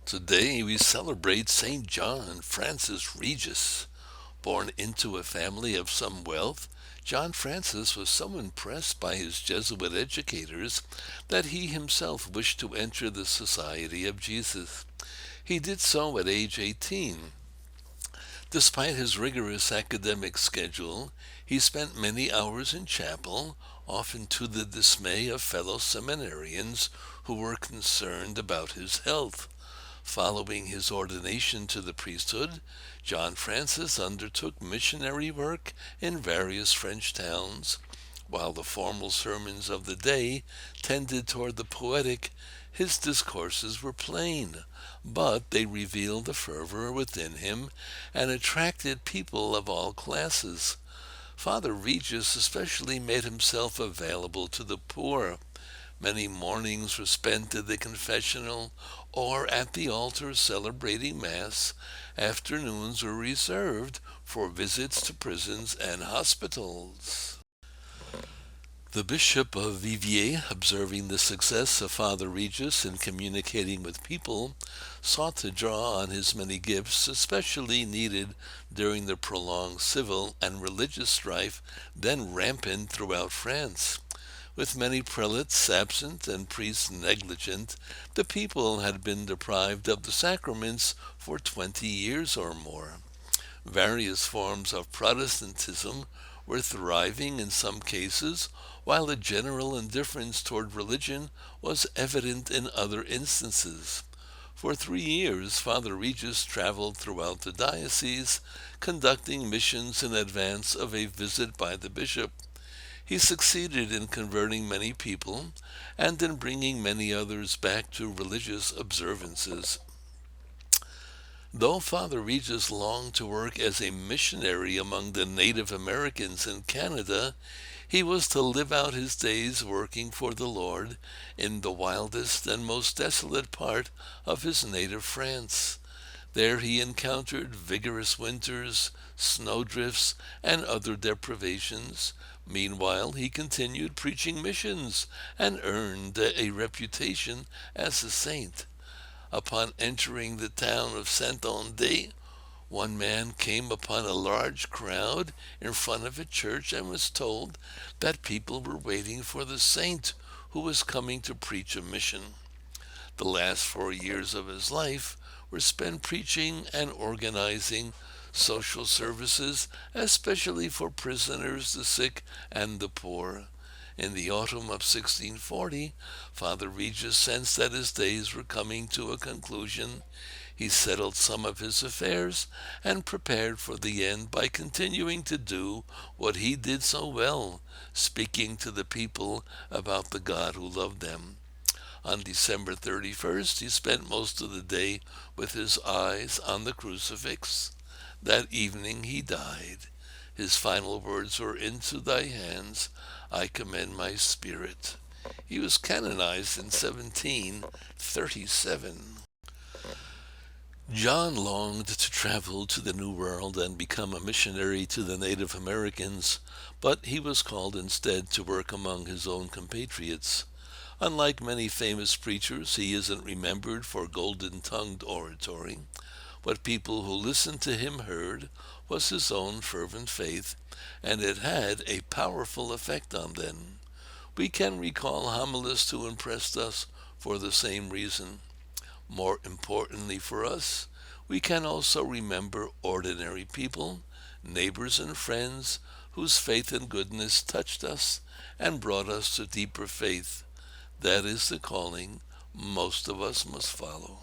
Today we celebrate St. John Francis Regis. Born into a family of some wealth, John Francis was so impressed by his Jesuit educators that he himself wished to enter the Society of Jesus. He did so at age 18. Despite his rigorous academic schedule, he spent many hours in chapel, often to the dismay of fellow seminarians who were concerned about his health. Following his ordination to the priesthood, John Francis undertook missionary work in various French towns. While the formal sermons of the day tended toward the poetic, his discourses were plain, but they revealed the fervor within him and attracted people of all classes. Father Regis especially made himself available to the poor. Many mornings were spent in the confessional or at the altar celebrating Mass. Afternoons were reserved for visits to prisons and hospitals. The Bishop of Viviers, observing the success of Father Regis in communicating with people, sought to draw on his many gifts, especially needed during the prolonged civil and religious strife then rampant throughout France. With many prelates absent and priests negligent, the people had been deprived of the sacraments for 20 years or more. Various forms of Protestantism were thriving in some cases, while a general indifference toward religion was evident in other instances. For 3 years, Father Regis traveled throughout the diocese, conducting missions in advance of a visit by the bishop. He succeeded in converting many people and in bringing many others back to religious observances. Though Father Regis longed to work as a missionary among the Native Americans in Canada, he was to live out his days working for the Lord in the wildest and most desolate part of his native France. There he encountered vigorous winters, snowdrifts, and other deprivations. Meanwhile, he continued preaching missions and earned a reputation as a saint. Upon entering the town of Saint-Ondé, one man came upon a large crowd in front of a church and was told that people were waiting for the saint who was coming to preach a mission. The last 4 years of his life were spent preaching and organizing social services, especially for prisoners, the sick, and the poor. In the autumn of 1640, Father Regis sensed that his days were coming to a conclusion. He settled some of his affairs and prepared for the end by continuing to do what he did so well, speaking to the people about the God who loved them. On December 31st, he spent most of the day with his eyes on the crucifix. That evening he died. His final words were, "Into thy hands I commend my spirit." He was canonized in 1737. John longed to travel to the New World and become a missionary to the Native Americans, but he was called instead to work among his own compatriots. Unlike many famous preachers, he isn't remembered for golden-tongued oratory. What people who listened to him heard was his own fervent faith, and it had a powerful effect on them. We can recall homilists who impressed us for the same reason. More importantly for us, we can also remember ordinary people, neighbors and friends, whose faith and goodness touched us and brought us to deeper faith. That is the calling most of us must follow.